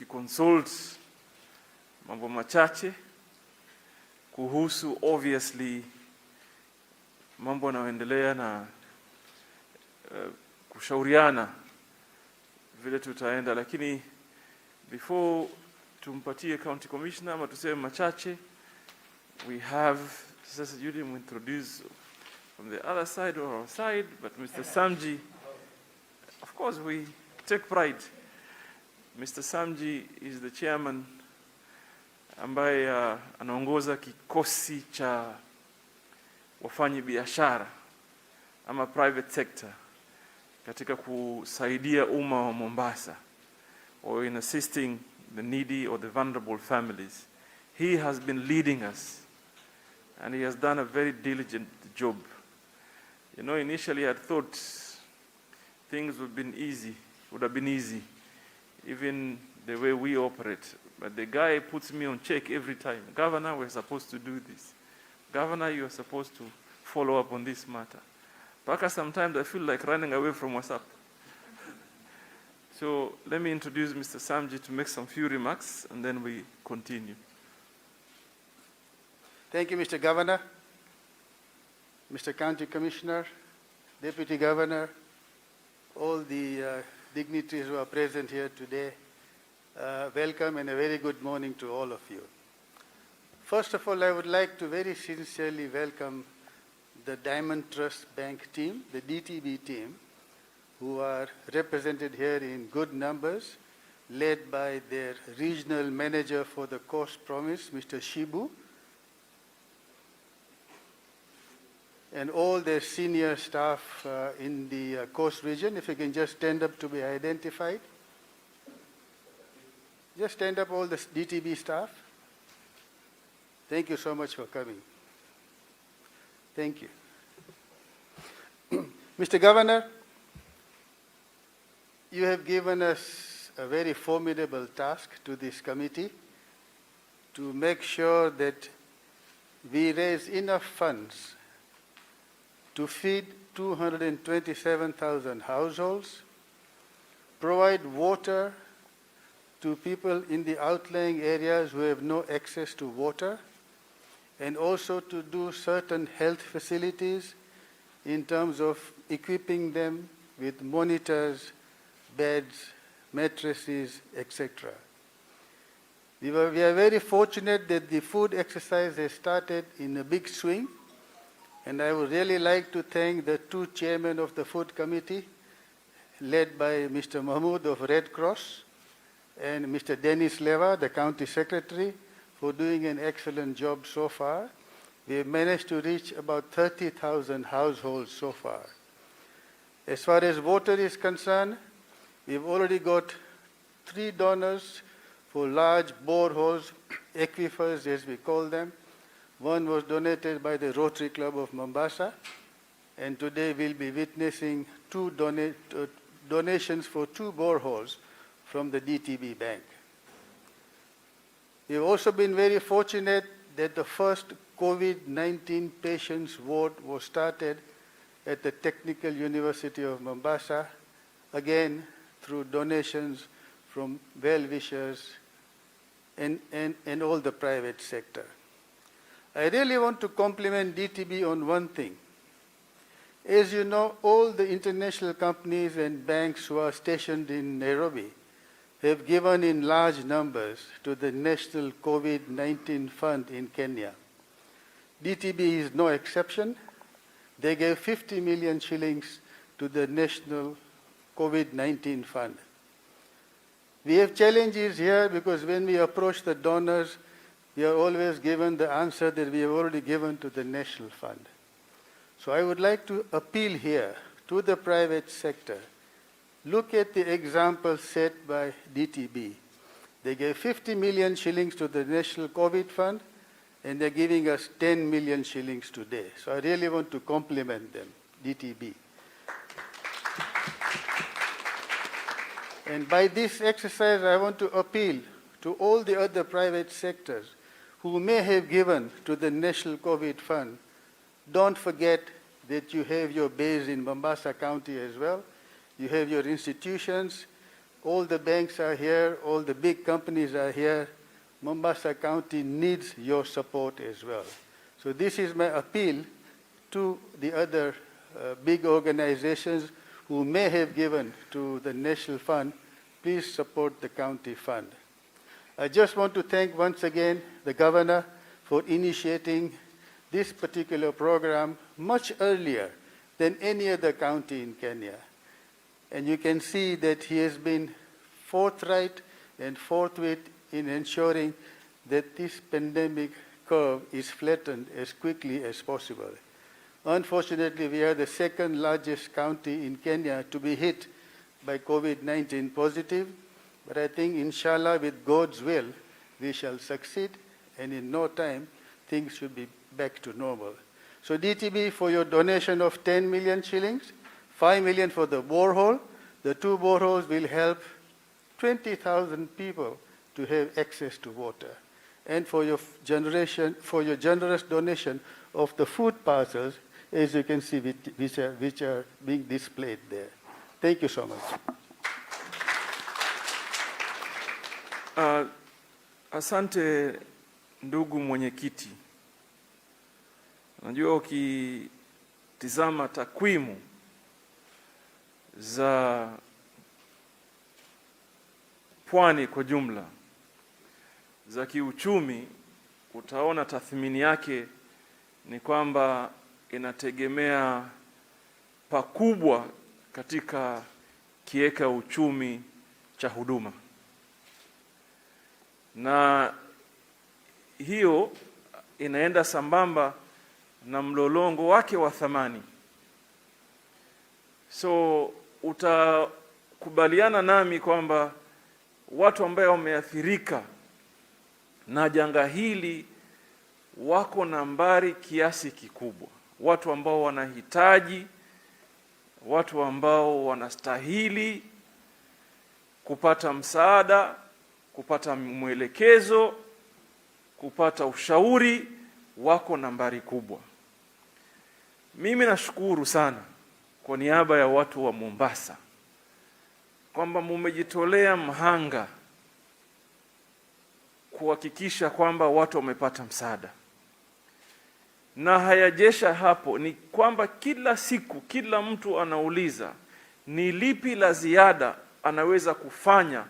tukiconsult mambo machache kuhusu obviously mambo yanayoendelea na kushauriana vile tutaenda, lakini before tumpatie county commissioner ama tuseme machache, we have Sasa Judy will introduce from the other side or our side, but Mr. Samji, of course we take pride. Mr. Samji is the chairman ambaye anaongoza kikosi cha wafanyi biashara ama private sector katika kusaidia umma wa Mombasa, or in assisting the needy or the vulnerable families. He has been leading us and he has done a very diligent job. You know, initially I thought things would have been easy, even the way we operate. But the guy puts me on check every time. Governor, we're supposed to do this. Governor, you're supposed to follow up on this matter. Paka, sometimes I feel like running away from WhatsApp. So let me introduce Mr. Samji to make some few remarks, and then we continue. Thank you, Mr. Governor, Mr. County Commissioner, Deputy Governor, all the dignitaries who are present here today. Welcome and a very good morning to all of you. First of all, I would like to very sincerely welcome the Diamond Trust Bank team, the DTB team, who are represented here in good numbers, led by their regional manager for the Coast Promise, Mr. Shibu, and all their senior staff in the Coast region. If you can just stand up to be identified. Just stand up, all the DTB staff. Thank you so much for coming. Thank you. Mr. Governor, you have given us a very formidable task to this committee to make sure that we raise enough funds to feed 227,000 households, provide water to people in the outlying areas who have no access to water, and also to do certain health facilities in terms of equipping them with monitors, beds, mattresses, etc. We are very fortunate that the food exercise has started in a big swing, and I would really like to thank the two chairmen of the food committee, led by Mr. Mohamed of Red Cross and Mr. Dennis Leva, the county secretary, for doing an excellent job so far. We have managed to reach about 30,000 households so far. As far as water is concerned, we've already got 3 donors for large boreholes, aquifers as we call them. One was donated by the Rotary Club of Mombasa, and today we'll be witnessing 2 donations for 2 boreholes from the DTB Bank. We've also been very fortunate that the first COVID-19 patients ward was started at the Technical University of Mombasa, again through donations from well-wishers and all the private sector. I really want to compliment DTB on one thing. As you know, all the international companies and banks who are stationed in Nairobi have given in large numbers to the National COVID-19 Fund in Kenya. DTB is no exception. They gave 50 million shillings to the National COVID-19 Fund. We have challenges here because when we approach the donors, we are always given the answer that we have already given to the National Fund. So I would like to appeal here to the private sector. Look at the example set by DTB. They gave 50 million shillings to the National COVID Fund, and they're giving us 10 million shillings today. So I really want to compliment them, DTB. And by this exercise, I want to appeal to all the other private sectors who may have given to the National COVID Fund. Don't forget that you have your base in Mombasa County as well. You have your institutions. all the banks are here, all the big companies are here. Mombasa County needs your support as well. So this is my appeal to the other big organizations who may have given to the National Fund. Please support the county fund. I just want to thank once again the Governor for initiating this particular program much earlier than any other county in Kenya. And you can see that he has been forthright and forthwith in ensuring that this pandemic curve is flattened as quickly as possible. Unfortunately, we are the second largest county in Kenya to be hit by COVID-19 positive, but I think inshallah with God's will, we shall succeed, and in no time, things should be back to normal. So DTB, for your donation of 10 million shillings, 5 million for the borehole. The 2 boreholes will help 20,000 people to have access to water. And for your generous donation of the food parcels, as you can see, which are being displayed there. Thank you so much. Asante ndugu mwenyekiti. Najua ukitizama takwimu za pwani kwa jumla za kiuchumi, utaona tathmini yake ni kwamba inategemea pakubwa katika kieka uchumi cha huduma, na hiyo inaenda sambamba na mlolongo wake wa thamani. So utakubaliana nami kwamba watu ambao wameathirika na janga hili wako nambari kiasi kikubwa, watu ambao wanahitaji, watu ambao wanastahili kupata msaada, kupata mwelekezo, kupata ushauri, wako nambari kubwa. Mimi nashukuru sana kwa niaba ya watu wa Mombasa kwamba mmejitolea mhanga kuhakikisha kwamba watu wamepata msaada. Na hayajesha hapo, ni kwamba kila siku kila mtu anauliza ni lipi la ziada anaweza kufanya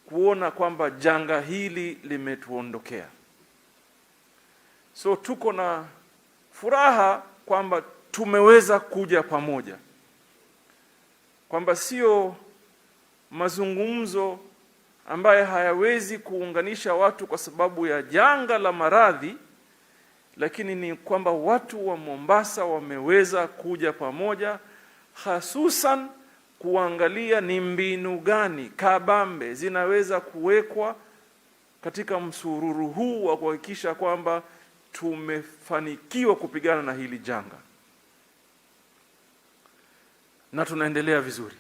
kuona kwamba janga hili limetuondokea. So tuko na furaha kwamba tumeweza kuja pamoja, kwamba sio mazungumzo ambaye hayawezi kuunganisha watu kwa sababu ya janga la maradhi, lakini ni kwamba watu wa Mombasa wameweza kuja pamoja, hasusan kuangalia ni mbinu gani kabambe zinaweza kuwekwa katika msururu huu wa kuhakikisha kwamba tumefanikiwa kupigana na hili janga, na tunaendelea vizuri.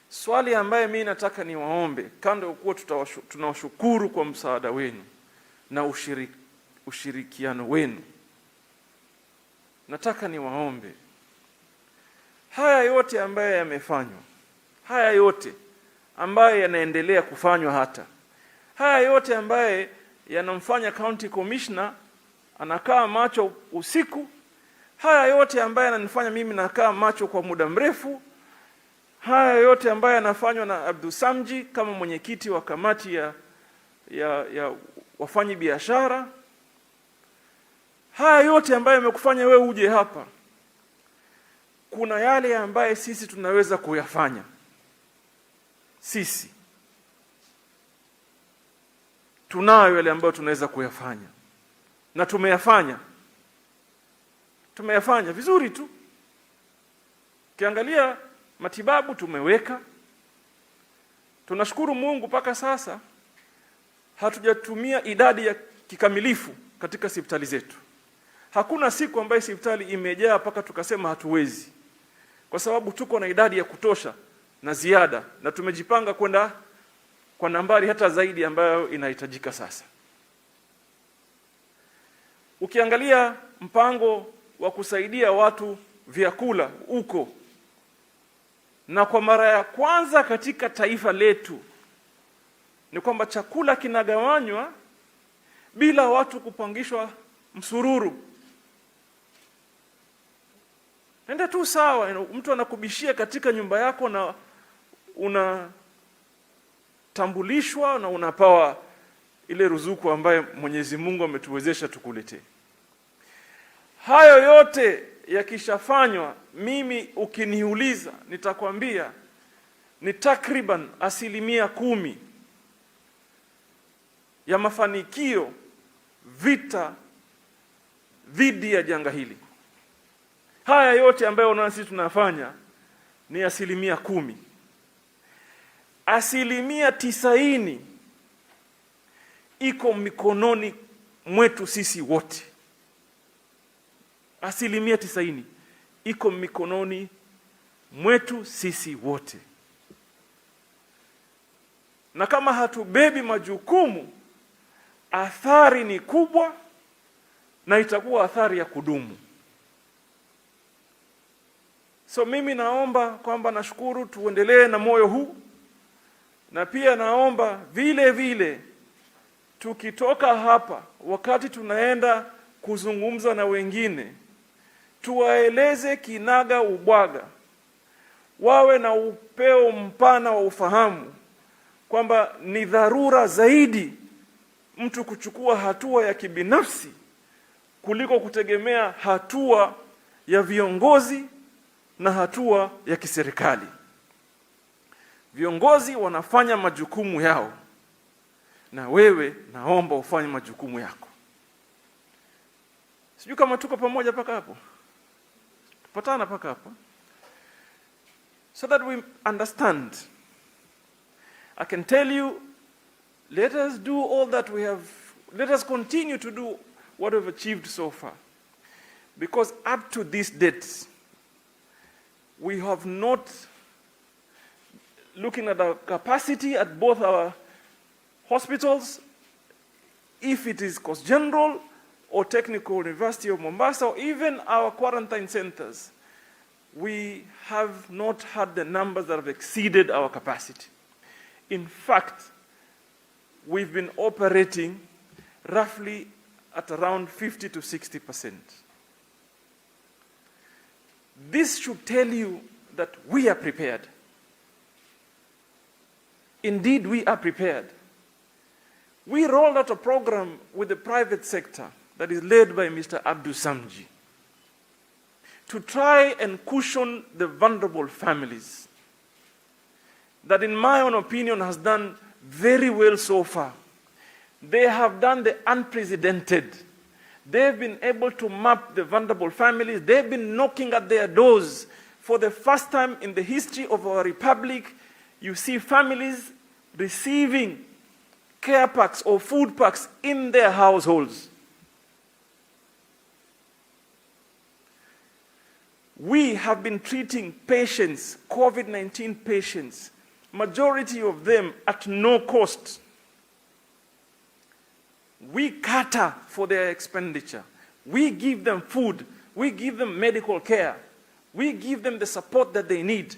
Swali ambaye mimi nataka niwaombe, kando kuwa tunawashukuru kwa msaada wenu na ushirikiano wenu, nataka niwaombe haya yote ambaye yamefanywa, haya yote ambaye yanaendelea kufanywa, hata haya yote ambaye yanamfanya county commissioner anakaa macho usiku, haya yote ambaye yananifanya mimi nakaa macho kwa muda mrefu, haya yote ambaye yanafanywa na Abdul Samji kama mwenyekiti wa kamati ya wafanyi biashara, haya yote ambaye yamekufanya wewe uje hapa, kuna yale ambaye sisi tunaweza kuyafanya. Sisi tunayo yale ambayo tunaweza kuyafanya, na tumeyafanya vizuri tu. Kiangalia matibabu tumeweka, tunashukuru Mungu mpaka sasa hatujatumia idadi ya kikamilifu katika hospitali zetu. Hakuna siku ambayo hospitali imejaa mpaka tukasema hatuwezi, kwa sababu tuko na idadi ya kutosha na ziada, na tumejipanga kwenda kwa nambari hata zaidi ambayo inahitajika sasa. Ukiangalia mpango wa kusaidia watu vyakula Na kwa mara ya kwanza katika taifa letu ni kwamba chakula kinagawanywa bila watu kupangishwa msururu. Nenda tu sawa, mtu anakubishia katika nyumba yako na unatambulishwa na unapawa ile ruzuku ambaye Mwenyezi Mungu ametuwezesha tukuletee. Hayo yote yakishafanywa, mimi ukiniuliza nitakwambia ni takriban 10% ya mafanikio vita dhidi ya janga hili. Haya yote ambayo unaona sisi tunafanya ni 10%. 90% iko mikononi mwetu sisi wote. 90% iko mikononi mwetu sisi wote. Na kama hatubebi majukumu, athari ni kubwa na itakuwa athari ya kudumu. So mimi naomba kwamba nashukuru tuendelee na moyo huu, na pia naomba vile vile tukitoka hapa wakati tunaenda kuzungumza na wengine tuwaeleze kinaga ubwaga, wawe na upeo mpana wa ufahamu kwamba ni dharura zaidi mtu kuchukua hatua ya kibinafsi kuliko kutegemea hatua ya viongozi na hatua ya kiserikali. Viongozi wanafanya majukumu yao, na wewe naomba ufanye majukumu yako. Sijui kama tuko pamoja paka hapo. Tupatana paka hapo. So that we understand. I can tell you, let us do all that we have, let us continue to do what we've achieved so far. Because up to this date, we have not, looking at our capacity at both our hospitals, if it is Coast General or Technical University of Mombasa, or even our quarantine centers, we have not had the numbers that have exceeded our capacity. In fact, we've been operating roughly at around 50 to 60%. This should tell you that we are prepared. Indeed, we are prepared. We rolled out a program with the private sector that is led by Mr. Abdul Samji to try and cushion the vulnerable families. That, in my own opinion, has done very well so far. They have done the unprecedented. They've been able to map the vulnerable families. They've been knocking at their doors. For the first time in the history of our republic, you see families receiving care packs or food packs in their households. We have been treating patients, COVID-19 patients, majority of them at no cost. We cater for their expenditure. We give them food. We give them medical care. We give them the support that they need.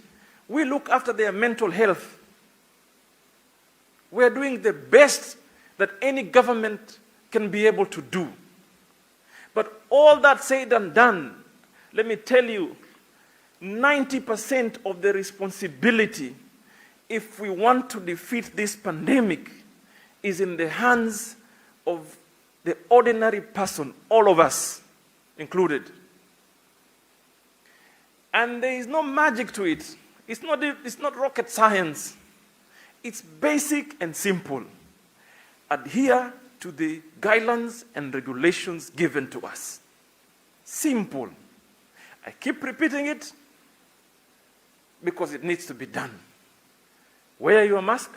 We look after their mental health. We're doing the best that any government can be able to do. But all that said and done, let me tell you, 90% of the responsibility, if we want to defeat this pandemic, is in the hands of the ordinary person, all of us included. And there is no magic to it. It's not rocket science. It's basic and simple. Adhere to the guidelines and regulations given to us. Simple. I keep repeating it because it needs to be done. Wear your mask.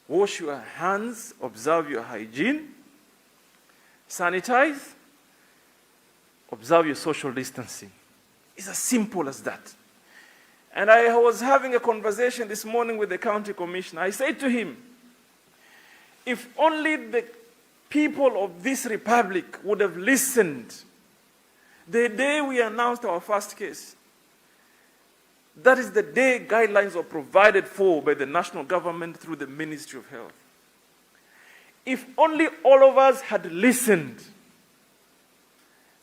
Wash your hands. Observe your hygiene. Sanitize. Observe your social distancing. It's as simple as that. And I was having a conversation this morning with the county commissioner. I said to him, if only the people of this republic would have listened the day we announced our first case, That is the day guidelines are provided for by the national government through the Ministry of Health. If only all of us had listened,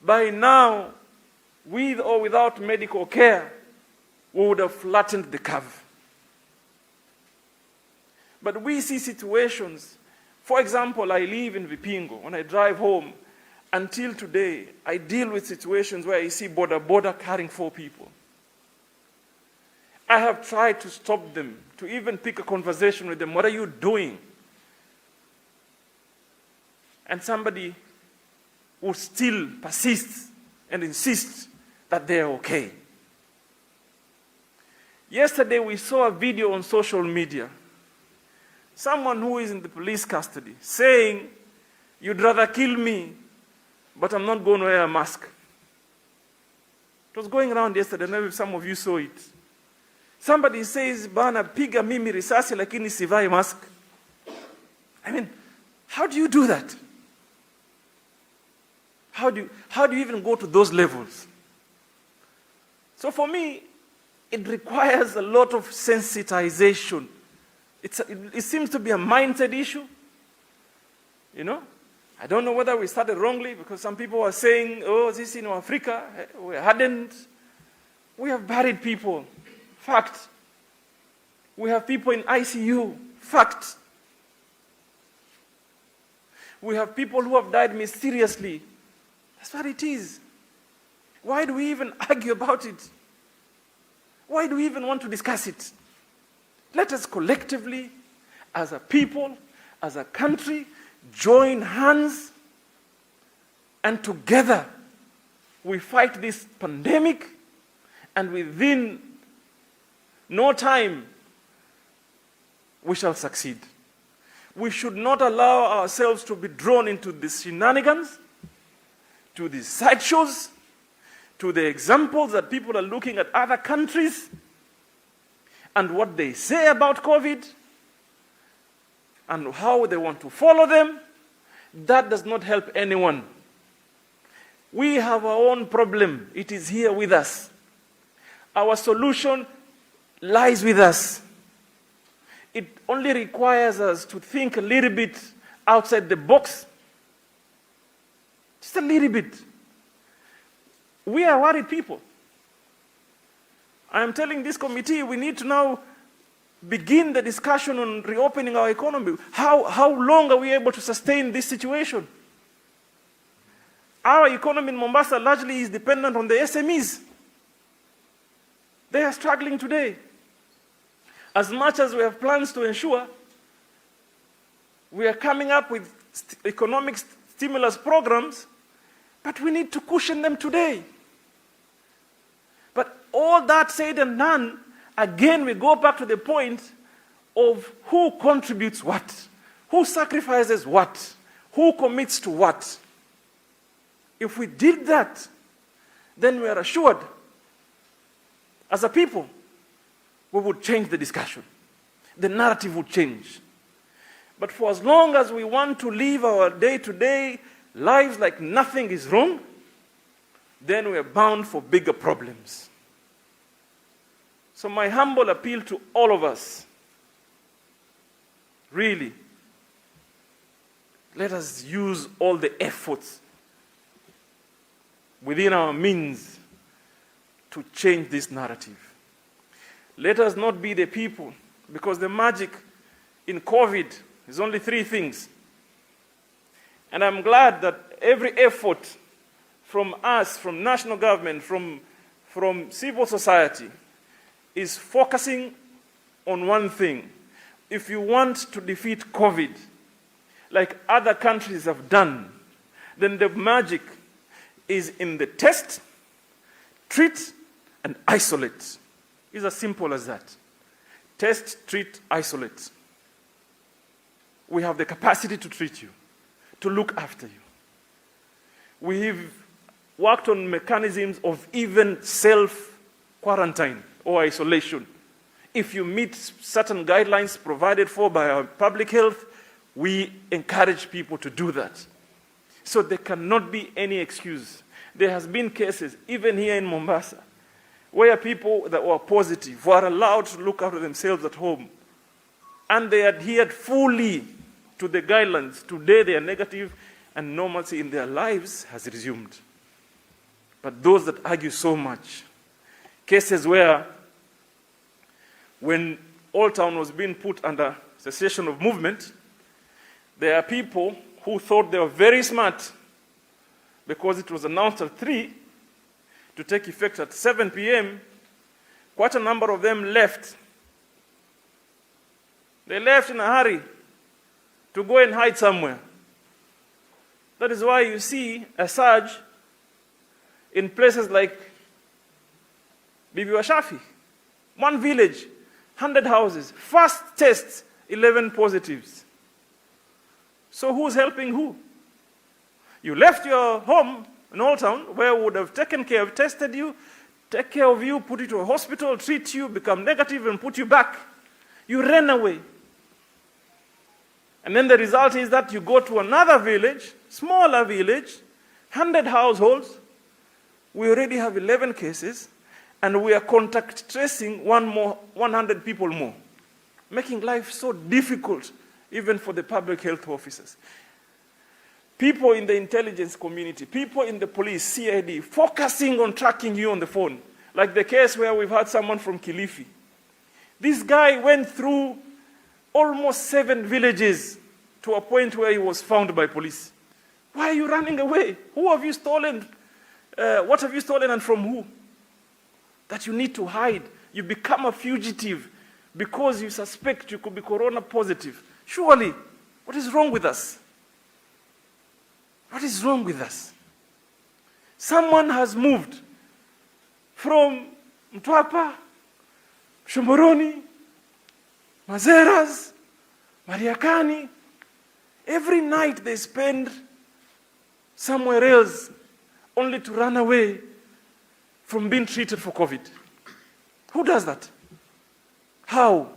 by now, with or without medical care, we would have flattened the curve. But we see situations. For example, I live in Vipingo. When I drive home, until today, I deal with situations where I see border carrying 4 people. I have tried to stop them, to even pick a conversation with them. What are you doing? And somebody will still persist and insist that they are okay. Yesterday, we saw a video on social media. Someone who is in the police custody saying, "You'd rather kill me, but I'm not going to wear a mask." It was going around yesterday. Maybe some of you saw it. Somebody says, "Bana piga mimi risasi lakini sivai mask." I mean, how do you do that? How do you even go to those levels? So for me, it requires a lot of sensitization. It seems to be a mindset issue. You know? I don't know whether we started wrongly, because some people are saying, "Oh, this in Africa, we hadn't." We have buried people. Fact. We have people in ICU. Fact. We have people who have died mysteriously. That's what it is. Why do we even argue about it? Why do we even want to discuss it? Let us collectively, as a people, as a country, join hands, and together we fight this pandemic, and within no time we shall succeed. We should not allow ourselves to be drawn into these shenanigans, to these sideshows, to the examples that people are looking at other countries and what they say about COVID and how they want to follow them. That does not help anyone. We have our own problem. It is here with us. Our solution lies with us. It only requires us to think a little bit outside the box. Just a little bit. We are worried people. I am telling this committee we need to now begin the discussion on reopening our economy. How long are we able to sustain this situation? Our economy in Mombasa largely is dependent on the SMEs. They are struggling today. As much as we have plans to ensure, we are coming up with economic stimulus programs, but we need to cushion them today. But all that said and done, again we go back to the point of who contributes what, who sacrifices what, who commits to what. If we did that, then we are assured, as a people, we would change the discussion. The narrative would change. But for as long as we want to live our day-to-day lives like nothing is wrong, then we are bound for bigger problems. So my humble appeal to all of us, really, let us use all the efforts within our means to change this narrative. Let us not be the people, because the magic in COVID is only 3 things. And I'm glad that every effort from us, from national government, from civil society, is focusing on one thing. If you want to defeat COVID, like other countries have done, then the magic is in the test, treat, and isolate. It's as simple as that. Test, treat, isolate. We have the capacity to treat you, to look after you. We've worked on mechanisms of even self-quarantine or isolation. If you meet certain guidelines provided for by our public health, we encourage people to do that. So there cannot be any excuse. There has been cases, even here in Mombasa, where people that were positive were allowed to look after themselves at home, and they adhered fully to the guidelines. Today they are negative, and normalcy in their lives has resumed. But those that argue so much, cases where when Old Town was being put under cessation of movement, there are people who thought they were very smart because it was announced at 3 to take effect at 7 p.m. Quite a number of them left. They left in a hurry to go and hide somewhere. That is why you see a surge in places like Bibi Washafi. One village, 100 houses, first tests, 11 positives. So who's helping who? You left your home in Old Town, where would have taken care of, tested you, take care of you, put you to a hospital, treat you, become negative and put you back. You ran away. And then the result is that you go to another village, smaller village, 100 households. We already have 11 cases, and we are contact tracing 100 people more, making life so difficult even for the public health officers. People in the intelligence community, people in the police, CID, focusing on tracking you on the phone. Like the case where we've had someone from Kilifi. This guy went through almost 7 villages to a point where he was found by police. Why are you running away? Who have you stolen? What have you stolen and from who? That you need to hide. You become a fugitive because you suspect you could be corona positive. Surely, what is wrong with us? What is wrong with us? Someone has moved from Mtwapa, Shumboroni, Mazeras, Mariakani. Every night they spend somewhere else only to run away from being treated for COVID. Who does that? How?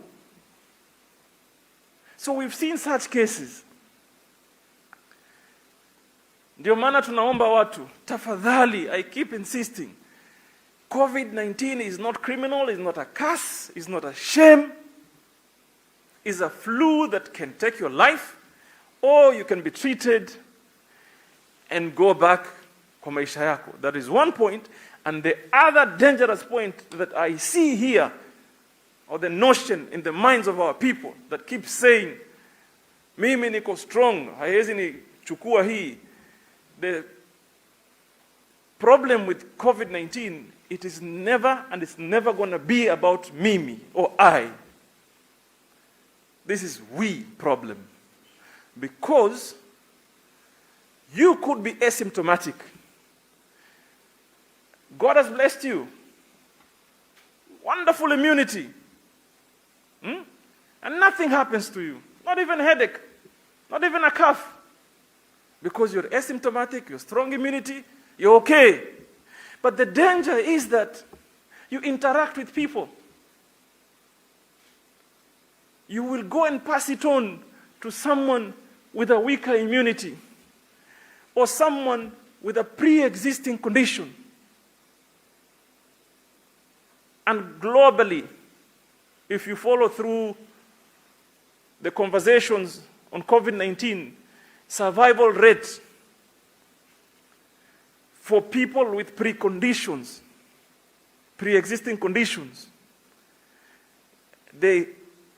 So we've seen such cases. Ndio maana tunaomba watu, tafadhali, I keep insisting, COVID-19 is not criminal, is not a curse, is not a shame. It's a flu that can take your life, or you can be treated and go back kwa maisha yako. That is one point. And the other dangerous point that I see here, or the notion in the minds of our people that keep saying, mimi niko strong, haiwezi nichukua hii. The problem with COVID-19, it is never and it's never going to be about Mimi or I. This is we problem. Because you could be asymptomatic. God has blessed you. Wonderful immunity. And nothing happens to you. Not even a headache. Not even a cough. Because you're asymptomatic, you're strong immunity, you're okay. But the danger is that you interact with people. You will go and pass it on to someone with a weaker immunity or someone with a pre-existing condition. And globally, if you follow through the conversations on COVID-19, survival rate for people with preconditions, pre-existing conditions, the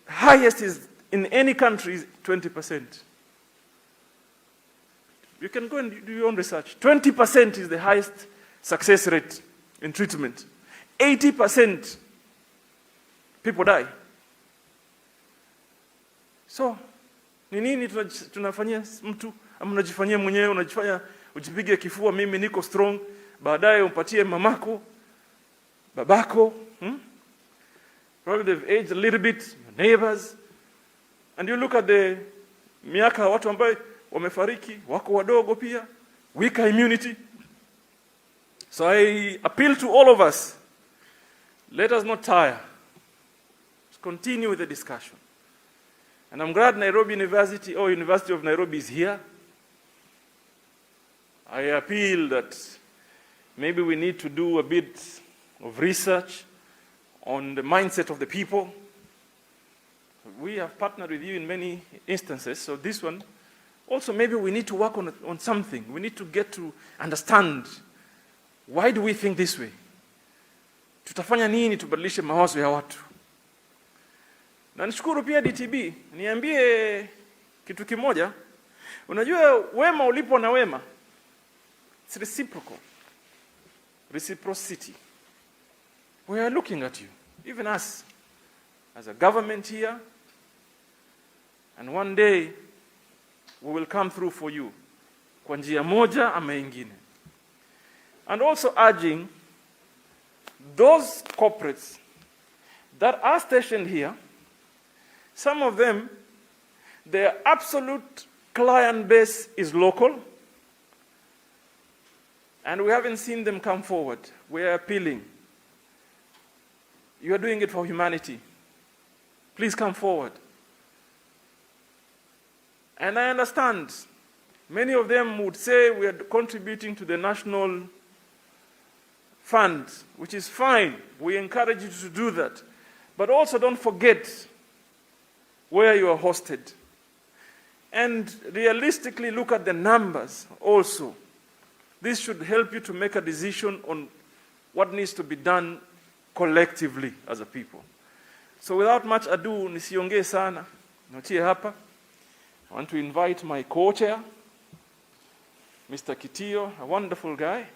highest is in any country is 20%. You can go and do your own research. 20% is the highest success rate in treatment. 80% people die. So, ni nini tunafanyia mtu? Ama unajifanyia mwenyewe, unajifanya ujipige kifua, mimi niko strong, baadaye umpatie mamako, babako, Probably they've aged a little bit, your neighbors. And you look at the miaka watu ambao wamefariki, wako wadogo pia, weaker immunity. So I appeal to all of us, let us not tire. Let's continue with the discussion. And I'm glad Nairobi University or University of Nairobi is here. I appeal that maybe we need to do a bit of research on the mindset of the people. We have partnered with you in many instances, so this one, also maybe we need to work on something. We need to get to understand, why do we think this way? Tutafanya nini tubadilishe mawazo ya watu? Na nishukuru pia DTB, niambie kitu kimoja. Unajua wema ulipo na wema, it's reciprocal. Reciprocity. We are looking at you, even us, as a government here, and one day we will come through for you, kwa njia moja ama ingine. And also urging those corporates that are stationed here, some of them, their absolute client base is local, and we haven't seen them come forward. We are appealing. You are doing it for humanity. Please come forward. And I understand many of them would say we are contributing to the national fund, which is fine. We encourage you to do that. But also don't forget where you are hosted. And realistically look at the numbers also. This should help you to make a decision on what needs to be done collectively as a people. So without much ado, nisiongee sana, notie hapa. I want to invite my co-chair, Mr. Kitio, a wonderful guy.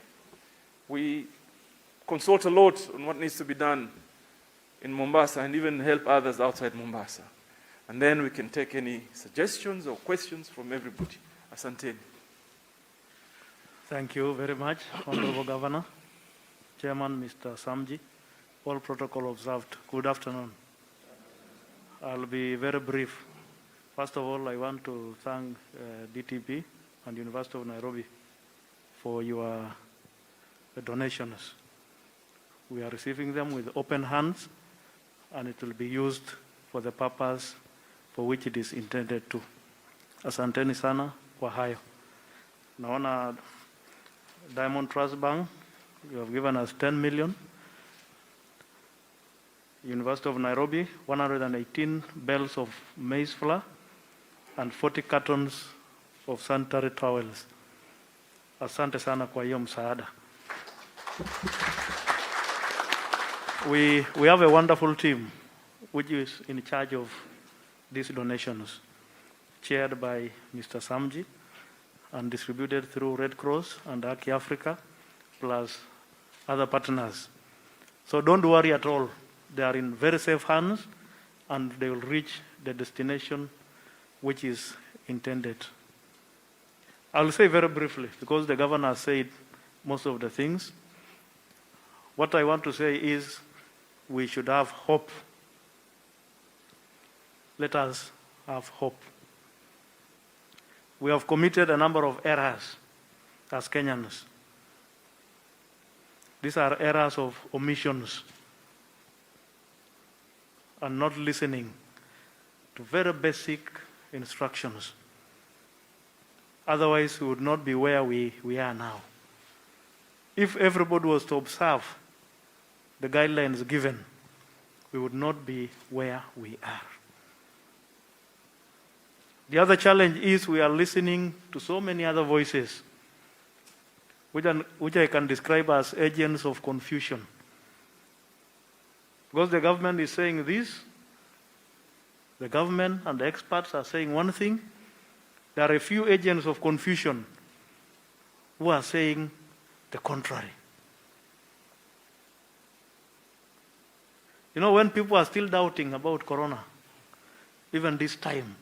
We consult a lot on what needs to be done in Mombasa and even help others outside Mombasa. And then we can take any suggestions or questions from everybody. Asanteni. Thank you very much, Honorable Governor, Chairman Mr. Samji, all protocol observed. Good afternoon. I'll be very brief. First of all, I want to thank DTP and University of Nairobi for your donations. We are receiving them with open hands, and it will be used for the purpose for which it is intended to. Asanteni sana kwa hayo. Naona Diamond Trust Bank, you have given us 10 million. University of Nairobi, 118 bales of maize flour and 40 cartons of sanitary towels. Asante sana kwa hiyo msaada. We have a wonderful team which is in charge of these donations, chaired by Mr. Samji and distributed through Red Cross and Aki Africa, plus other partners. So don't worry at all. They are in very safe hands, and they will reach the destination which is intended. I'll say very briefly, because the governor said most of the things. What I want to say is we should have hope. Let us have hope. We have committed a number of errors as Kenyans. These are errors of omissions and not listening to very basic instructions. Otherwise, we would not be where we are now. If everybody was to observe the guidelines given, we would not be where we are. The other challenge is we are listening to so many other voices, which I can describe as agents of confusion. Because the government is saying this, the government and the experts are saying one thing, there are a few agents of confusion who are saying the contrary. You know, when people are still doubting about corona, even this time,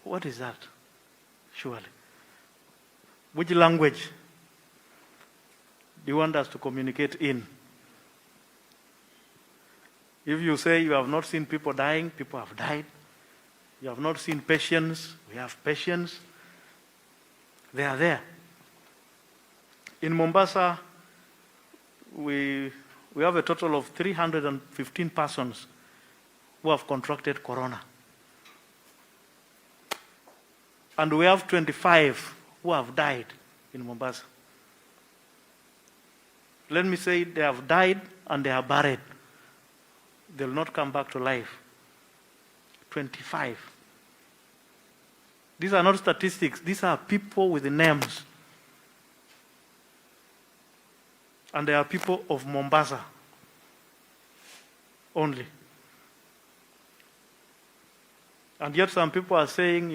what is that? Surely. Which language do you want us to communicate in? If you say you have not seen people dying, people have died. You have not seen patients, we have patients. They are there. In Mombasa, we have a total of 315 persons who have contracted corona. And we have 25 who have died in Mombasa. let me say they have died and they are buried. They'll not come back to life. 25. These are not statistics. These are people with names. And they are people of Mombasa only. And yet some people are saying,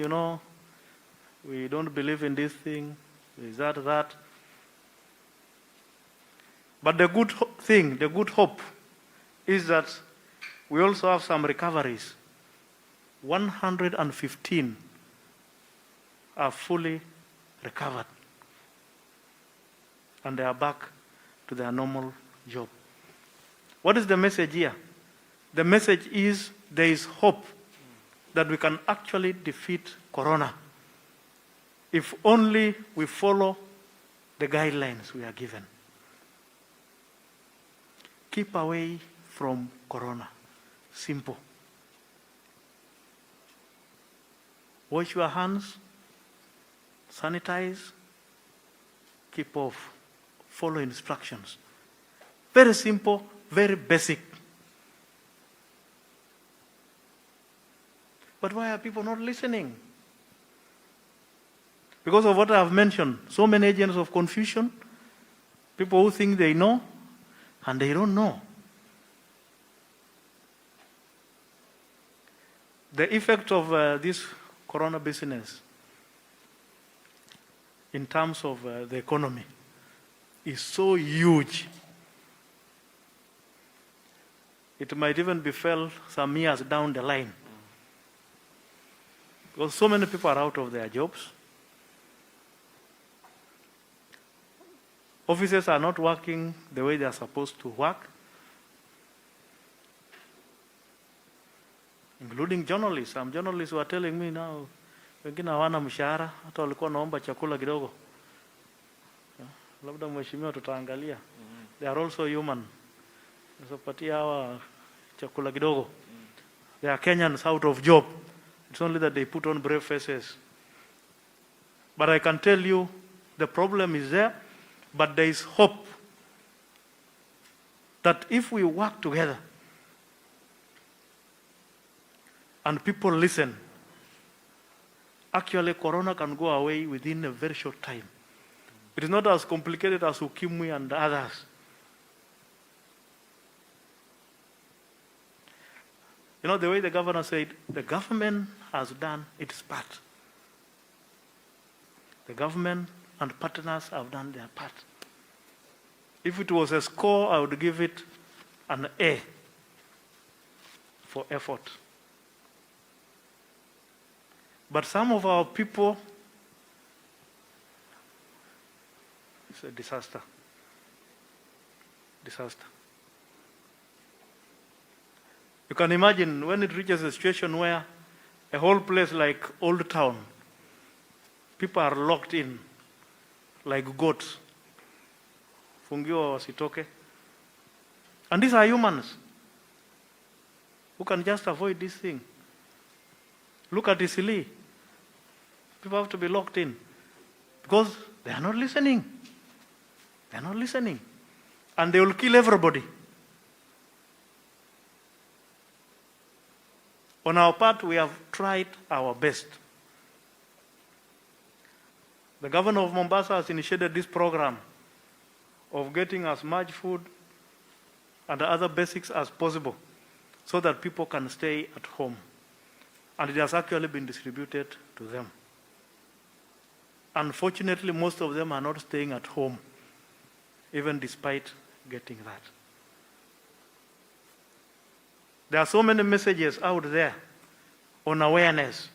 we don't believe in this thing, is that. But the good thing, the good hope, is that we also have some recoveries. 115 are fully recovered. And they are back to their normal job. What is the message here? The message is there is hope that we can actually defeat Corona if only we follow the guidelines we are given. Keep away from Corona. Simple. Wash your hands, sanitize, keep off, follow instructions. Very simple, very basic. But why are people not listening? Because of what I have mentioned, so many agents of confusion, people who think they know, and they don't know. The effect of this Corona business in terms of the economy is so huge. It might even be felt some years down the line. Because so many people are out of their jobs. Offices are not working the way they are supposed to work. Including journalists. Some journalists were telling me now, wengine hawana mshahara, hata walikuwa naomba chakula kidogo. Labda mheshimiwa tutaangalia. They are also human. Nasapatia hawa chakula kidogo. They are Kenyans out of job. It's only that they put on brave faces. But I can tell you, the problem is there, but there is hope that if we work together and people listen, actually Corona can go away within a very short time. It is not as complicated as Ukimwi and others. The way the governor said, the government has done its part. The government and partners have done their part. If it was a score, I would give it an A for effort. But some of our people, it's a disaster. Disaster. You can imagine when it reaches a situation where a whole place like Old Town, people are locked in like goats. Fungiwa wasitoke. And these are humans who can just avoid this thing. Look at Isili. People have to be locked in because they are not listening. They are not listening. And they will kill everybody. On our part, we have tried our best. The governor of Mombasa has initiated this program of getting as much food and other basics as possible so that people can stay at home. And it has actually been distributed to them. Unfortunately, most of them are not staying at home, even despite getting that. There are so many messages out there on awareness,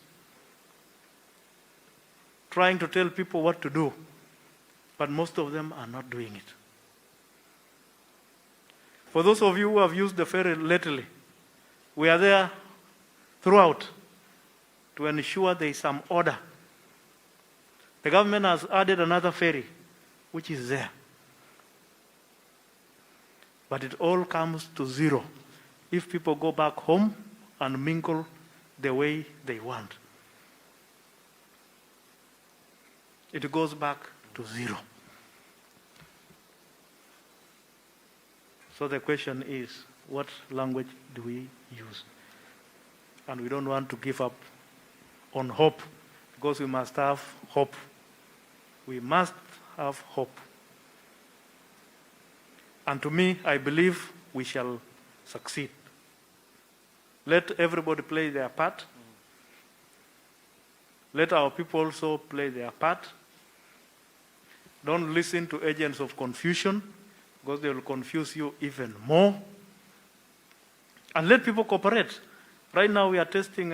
trying to tell people what to do, but most of them are not doing it. For those of you who have used the ferry lately, we are there throughout to ensure there is some order. The government has added another ferry, which is there. But it all comes to zero if people go back home and mingle the way they want. It goes back to zero. So the question is, what language do we use? And we don't want to give up on hope, because we must have hope. We must have hope. And to me, I believe we shall succeed. Let everybody play their part. Let our people also play their part. Don't listen to agents of confusion, because they will confuse you even more. And let people cooperate. Right now we are testing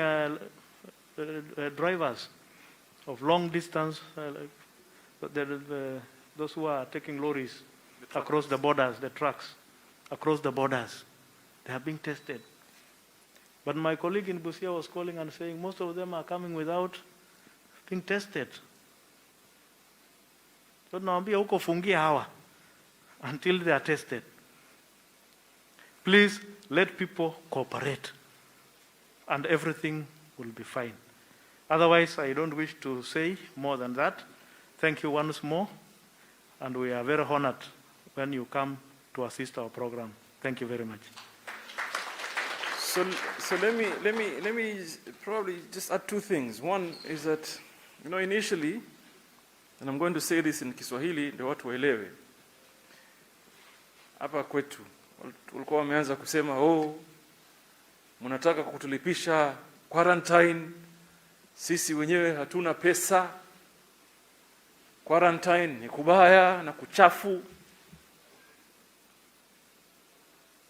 drivers of long distance, those who are taking lorries across the borders, the trucks across the borders. They are being tested. But my colleague in Busia was calling and saying most of them are coming without being tested. So naambia huko fungia hawa until they are tested. Please let people cooperate and everything will be fine. Otherwise, I don't wish to say more than that. Thank you once more, and we are very honored when you come to assist our program. Thank you very much. So let me probably just add two things. One is that, initially, and I'm going to say this in Kiswahili ndio watu waelewe. Hapa kwetu walikuwa wameanza kusema mnataka kutulipisha quarantine, sisi wenyewe hatuna pesa, quarantine ni kubaya na kuchafu.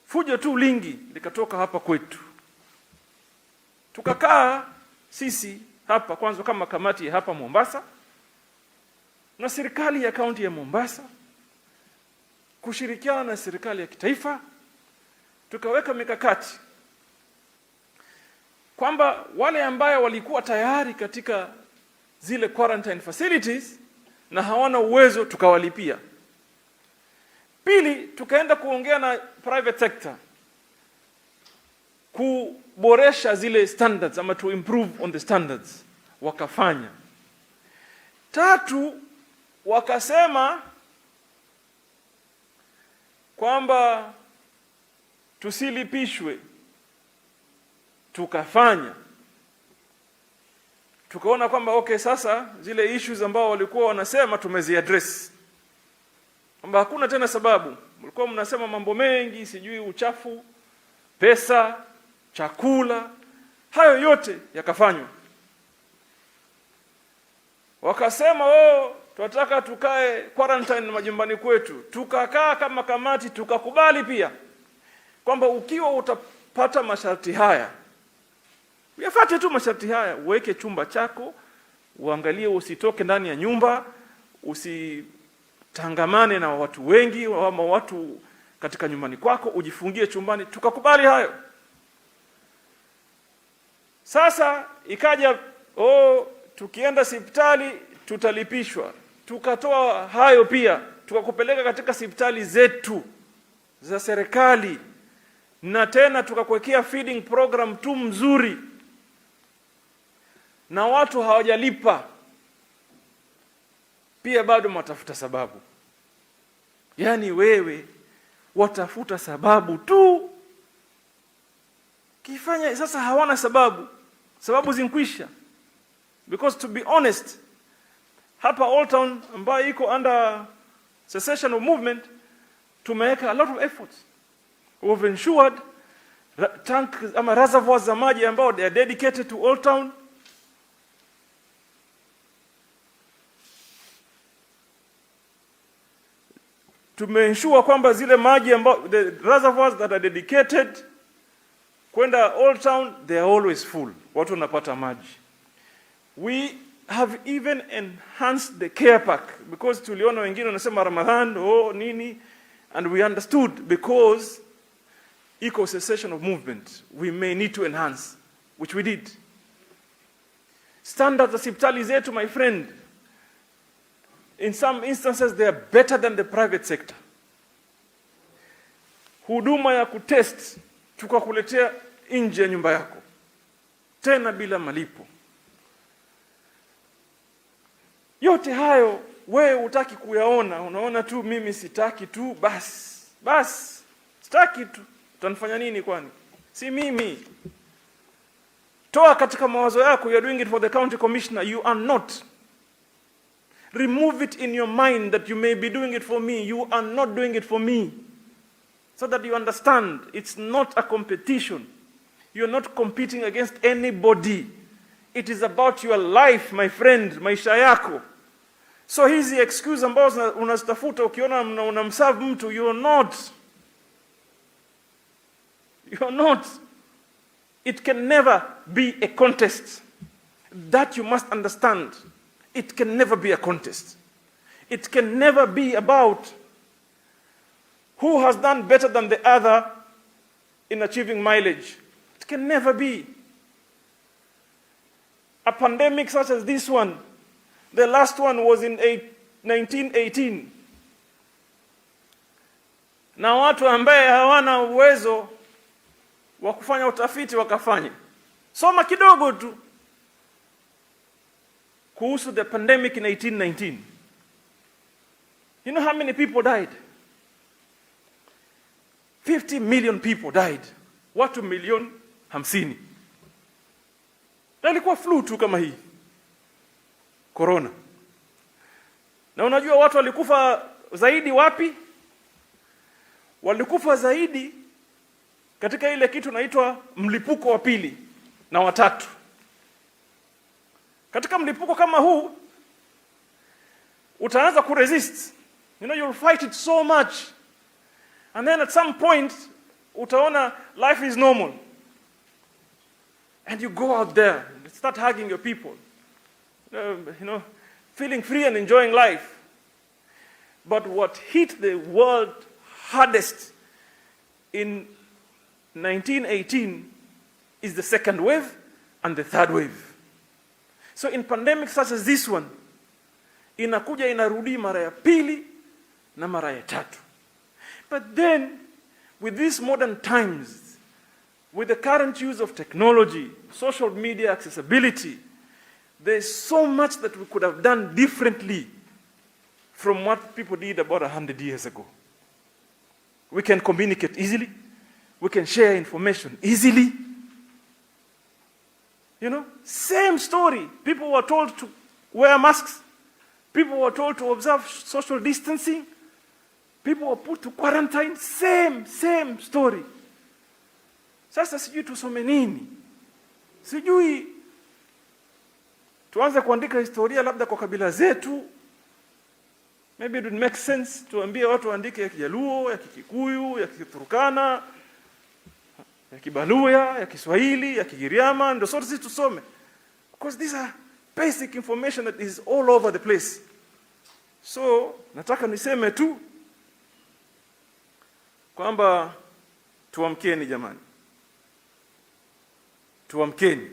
Fujo tu lingi likatoka hapa kwetu. Tukakaa sisi hapa kwanza kama kamati hapa Mombasa na serikali ya kaunti ya Mombasa kushirikiana na serikali ya kitaifa, tukaweka mikakati kwamba wale ambao walikuwa tayari katika zile quarantine facilities na hawana uwezo tukawalipia. Pili, tukaenda kuongea na private sector kuboresha zile standards ama to improve on the standards, wakafanya. Tatu, wakasema kwamba tusilipishwe, tukafanya. Tukaona kwamba sasa zile issues ambao walikuwa wanasema tumeziaddress, kwamba hakuna tena sababu. Mlikuwa mnasema mambo mengi, sijui uchafu, pesa, chakula, hayo yote yakafanywa. Wakasema tunataka tukae quarantine majumbani kwetu. Tukakaa kama kamati, tukakubali pia kwamba ukiwa utapata masharti haya, uyafuate tu masharti haya, uweke chumba chako, uangalie usitoke ndani ya nyumba, usitangamane na watu wengi ama watu katika nyumbani kwako, ujifungie chumbani. Tukakubali hayo. Sasa ikaja tukienda hospitali tutalipishwa. Tukatoa hayo pia, tukakupeleka katika hospitali zetu za serikali, na tena tukakuwekea feeding program tu mzuri, na watu hawajalipa pia bado mtafuta sababu. Yani wewe watafuta sababu tu, kifanya sasa hawana sababu zinkwisha. Because to be honest, hapa Old Town ambayo iko under cessation of movement, tumeweka a lot of efforts. We've ensured tank ama reservoirs za maji ambao they are dedicated to Old Town. Tumeensure kwamba zile maji ambao the reservoirs that are dedicated kwenda Old Town, they are always full. Watu wanapata maji. We have even enhanced the care pack, because tuliona wengine wanasema Ramadhan nini, and we understood because eco cessation of movement we may need to enhance, which we did. Standards za hospitali zetu, my friend, in some instances they are better than the private sector. Huduma ya kutest tukakuletea nje ya nyumba yako tena bila malipo. Yote hayo wewe hutaki kuyaona, unaona tu mimi sitaki tu, bas Sitaki tu. Utanifanya nini kwani? Si mimi. Toa katika mawazo yako, you are doing it for the county commissioner. You are not. Remove it in your mind that you may be doing it for me. You are not doing it for me. So that you understand, it's not a competition. You're not competing against anybody. It is about your life, my friend, maisha yako. So hizi excuse ambazo unazitafuta ukiona unamserve mtu, you're not. You're not. It can never be a contest. That you must understand. It can never be a contest. It can never be about who has done better than the other in achieving mileage. It can never be. A pandemic such as this one, the last one was in 1918. Na watu ambaye hawana uwezo wa kufanya utafiti wakafanya. Soma kidogo tu kuhusu the pandemic in 1819. You know how many people died? 50 million people died. Watu milioni 50. Na ilikuwa flu tu kama hii. Corona. Na unajua watu walikufa zaidi wapi? Walikufa zaidi katika ile kitu inaitwa mlipuko wa pili na watatu. Katika mlipuko kama huu utaanza kuresist. You know, you'll fight it so much. And then at some point utaona life is normal. And you go out there and start hugging your people. You know, feeling free and enjoying life. But what hit the world hardest in 1918 is the second wave and the third wave. So in pandemics such as this one, inakuja inarudi mara ya pili na mara ya tatu. But then, with these modern times, with the current use of technology, social media accessibility, there's so much that we could have done differently from what people did about 100 years ago. We can communicate easily. We can share information easily. You know, same story. People were told to wear masks. People were told to observe social distancing. People were put to quarantine. Same story. Sasa sijui tusome nini. Sijui tuanze kuandika historia labda kwa kabila zetu. Maybe it would make sense tuambie watu waandike ya Kijaluo, ya Kikikuyu, ya Kiturkana, ya Kibaluya, ya Kiswahili, ya Kigiriama, ndio sote sisi tusome. Because these are basic information that is all over the place. So, nataka niseme tu kwamba tuamkeni jamani. Tuamkeni.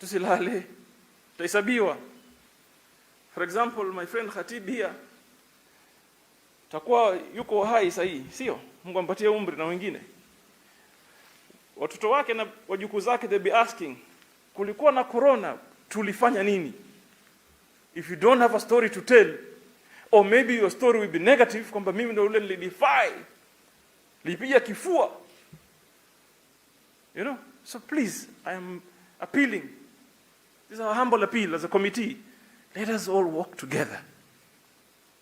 Tusilale. Tutahesabiwa. For example, my friend Khatib here takuwa yuko hai sahihi, sio? Mungu ampatie umri na wengine. Watoto wake na wajukuu zake they be asking, kulikuwa na corona, tulifanya nini? If you don't have a story to tell, or maybe your story will be negative, kwamba mimi ndio yule nilidefy, nilipiga kifua. You know? So please, I am appealing. This is a humble appeal as a committee. Let us all work together.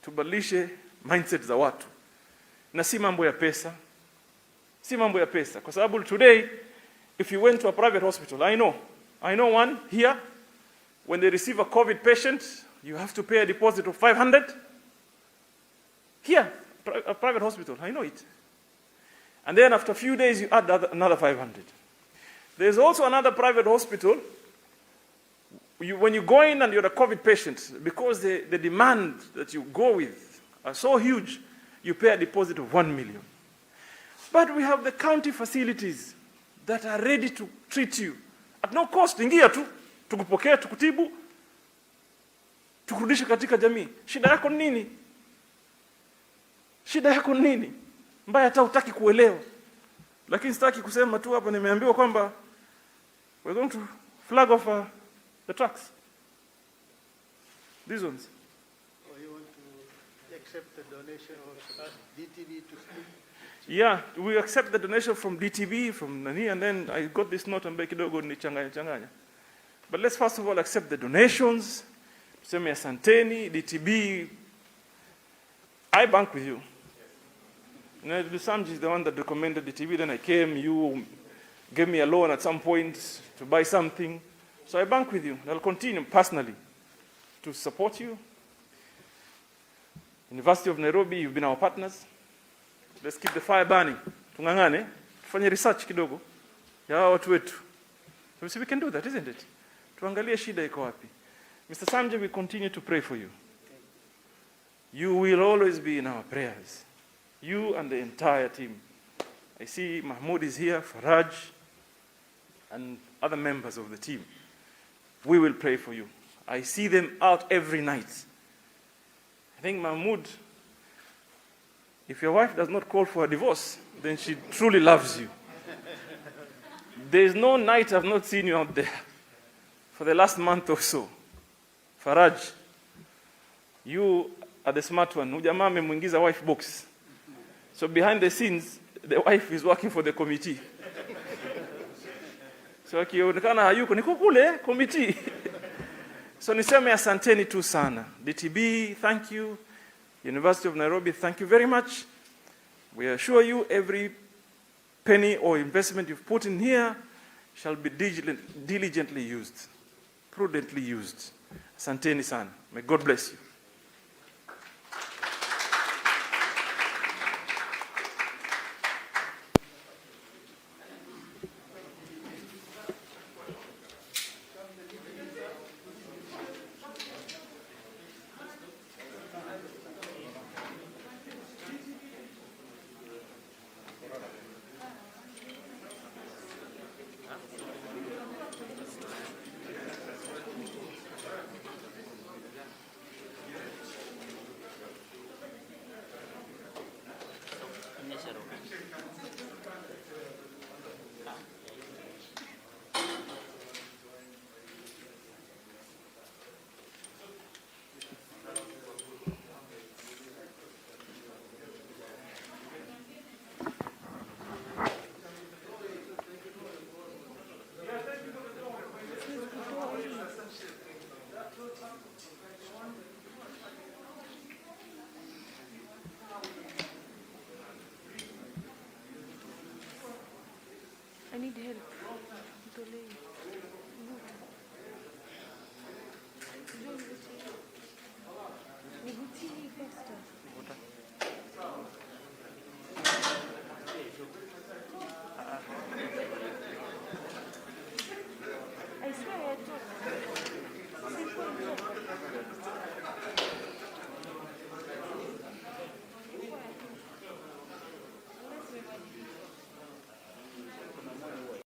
Tubadilishe mindset za watu. Na si mambo ya pesa. Si mambo ya pesa. Kwa sababu today, if you went to a private hospital, I know one here, when they receive a COVID patient, you have to pay a deposit of 500. Here, a private hospital, I know it. And then after a few days, you add another 500. There's also another private hospital. When you go in and you're a COVID patient, because the demand that you go with are so huge, you pay a deposit of 1 million. But we have the county facilities that are ready to treat you at no cost. Ingia tu, tukupokea, tukutibu, tukurudishe katika jamii. Shida yako nini? Shida yako nini? Mbaya hata hutaki kuelewa. Lakini sitaki kusema tu hapa, nimeambiwa kwamba we're going to flag off the trucks. These ones. Or you want to accept the donation or DTV to speak? Yeah, we accept the donation from DTB, from Nani, and then I got this note and kidogo ni changanya. But let's first of all accept the donations. Tuseme asanteni, DTB. I bank with you. You know, Samji is the one that recommended DTB. Then I came, you gave me a loan at some point to buy something. So I bank with you. I'll continue personally to support you. University of Nairobi, you've been our partners. Let's keep the fire burning. Tungangane, tufanye research kidogo ya watu wetu. So we can do that, isn't it? Tuangalie shida iko wapi. Mr. Samji, we continue to pray for you. You will always be in our prayers. You and the entire team. I see Mahmoud is here, Faraj, and other members of the team. We will pray for you. I see them out every night. I think Mahmoud, if your wife does not call for a divorce, then she truly loves you. There is no night I've not seen you out there for the last month or so. Faraj, you are the smart one. Ujamaa amemuingiza wife box. So behind the scenes, the wife is working for the committee. So akionekana hayuko niko kule committee. So niseme asanteni tu sana. DTB, thank you. University of Nairobi, thank you very much. We assure you every penny or investment you've put in here shall be diligently used, prudently used. Asanteni sana. May God bless you.